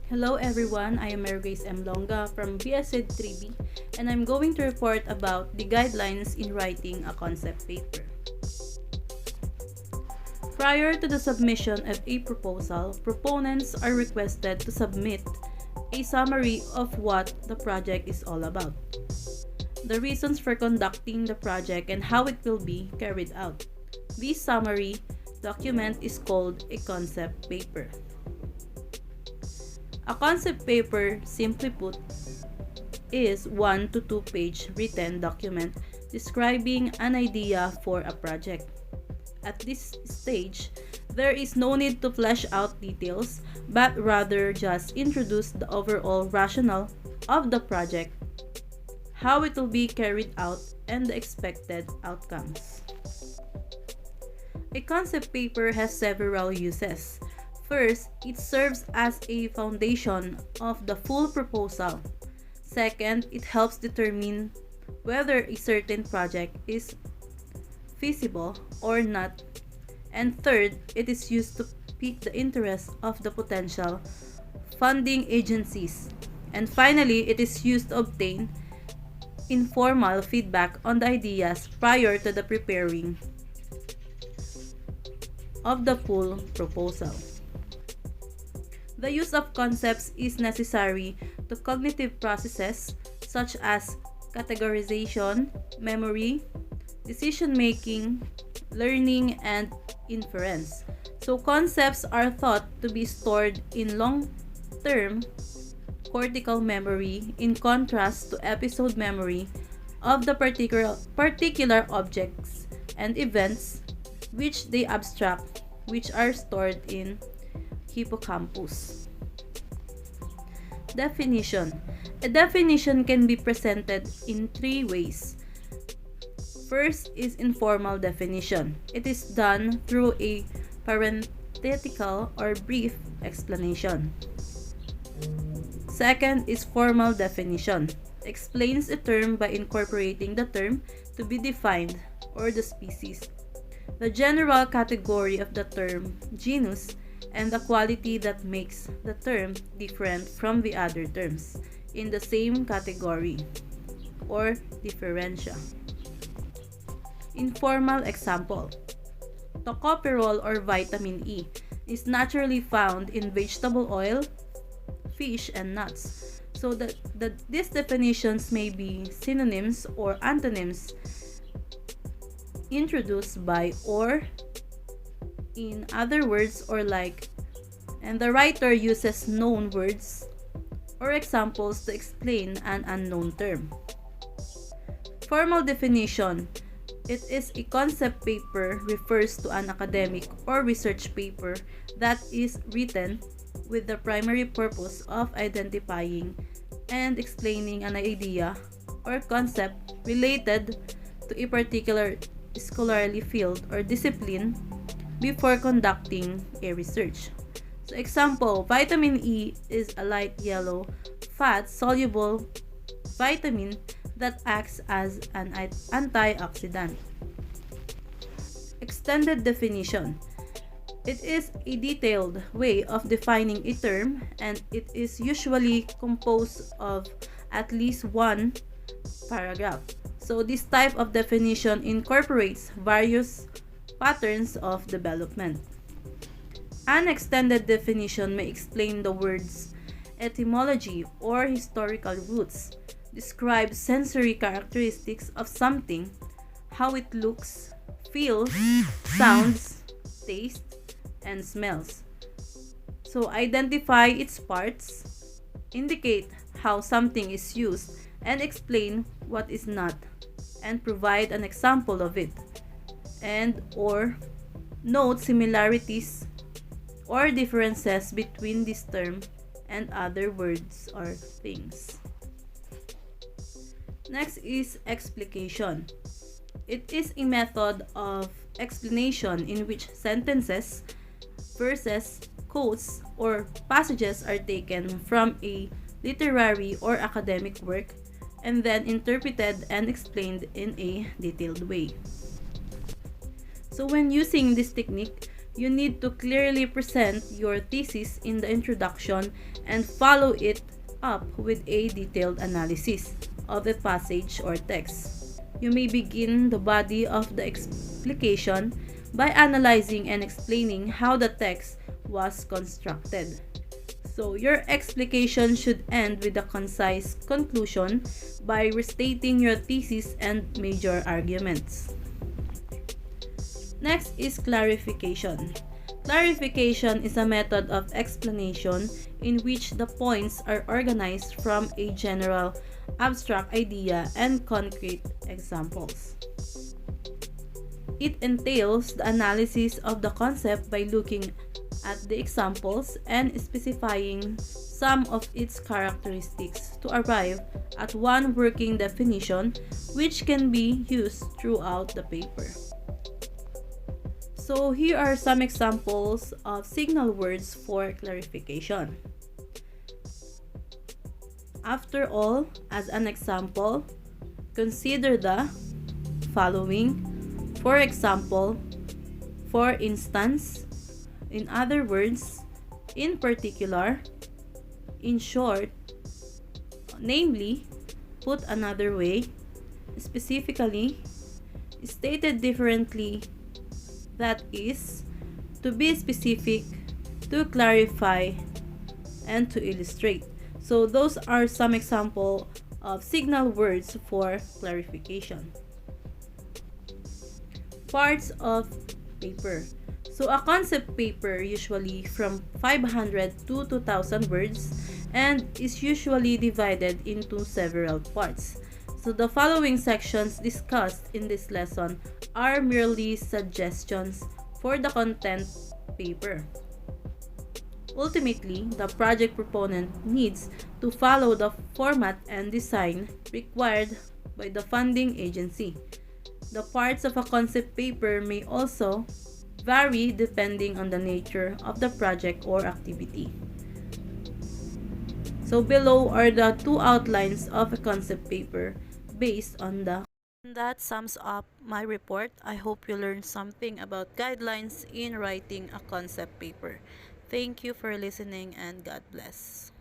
Hello everyone, I am Mary Grace M. Longa from BSED 3B and I'm going to report about the guidelines in writing a concept paper. Prior to the submission of a proposal, proponents are requested to submit a summary of what the project is all about, the reasons for conducting the project and how it will be carried out. This summary document is called a concept paper. A concept paper, simply put, is 1 to 2 page written document describing an idea for a project. At this stage, there is no need to flesh out details, but rather just introduce the overall rationale of the project, how it will be carried out, and the expected outcomes. A concept paper has several uses. First, it serves as a foundation of the full proposal. Second, it helps determine whether a certain project is feasible or not. And third, it is used to pique the interest of the potential funding agencies. And finally, it is used to obtain informal feedback on the ideas prior to the preparing of the full proposal. The use of concepts is necessary to cognitive processes such as categorization, memory, decision-making, learning, and inference. So concepts are thought to be stored in long-term cortical memory in contrast to episode memory of the particular objects and events which they abstract, which are stored in hippocampus. Definition. A definition can be presented in three ways. First is informal definition. It is done through a parenthetical or brief explanation. Second is formal definition. Explains a term by incorporating the term to be defined or the species, the general category of the term, genus, and the quality that makes the term different from the other terms in the same category, or differentia. Informal example. Tocopherol or vitamin E is naturally found in vegetable oil, fish, and nuts. So these definitions may be synonyms or antonyms introduced by or, in other words, or like, and the writer uses known words or examples to explain an unknown term. Formal definition. It is a concept paper refers to an academic or research paper that is written with the primary purpose of identifying and explaining an idea or concept related to a particular scholarly field or discipline before conducting a research. So example, vitamin E is a light yellow, fat-soluble vitamin that acts as an antioxidant. Extended definition. It is a detailed way of defining a term and it is usually composed of at least one paragraph. So this type of definition incorporates various patterns of development. An extended definition may explain the word's etymology or historical roots, describe sensory characteristics of something, how it looks, feels, sounds, tastes, and smells. So identify its parts, indicate how something is used, and explain what is not, and provide an example of it, and or note similarities or differences between this term and other words or things. Next is explication. It is a method of explanation in which sentences, verses, quotes, or passages are taken from a literary or academic work and then interpreted and explained in a detailed way. So when using this technique, You need to clearly present your thesis in the introduction and follow it up with a detailed analysis of the passage or text. You may begin the body of the explication by analyzing and explaining how the text was constructed. So, your explication should end with a concise conclusion by restating your thesis and major arguments. Next is clarification. Clarification is a method of explanation in which the points are organized from a general abstract idea and concrete examples. It entails the analysis of the concept by looking at the examples and specifying some of its characteristics to arrive at one working definition which can be used throughout the paper. So here are some examples of signal words for clarification. After all, as an example, consider the following. For example, for instance, in other words, in particular, in short, namely, put another way, specifically, stated differently, that is, to be specific, to clarify, and to illustrate. So those are some example of signal words for clarification. Parts of paper. So a concept paper usually from 500 to 2000 words and is usually divided into several parts. So the following sections discussed in this lesson are merely suggestions for the content paper. Ultimately, the project proponent needs to follow the format and design required by the funding agency. The parts of a concept paper may also vary depending on the nature of the project or activity. So below are the two outlines of a concept paper based on the. That sums up my report. I hope you learned something about guidelines in writing a concept paper. Thank you for listening and God bless.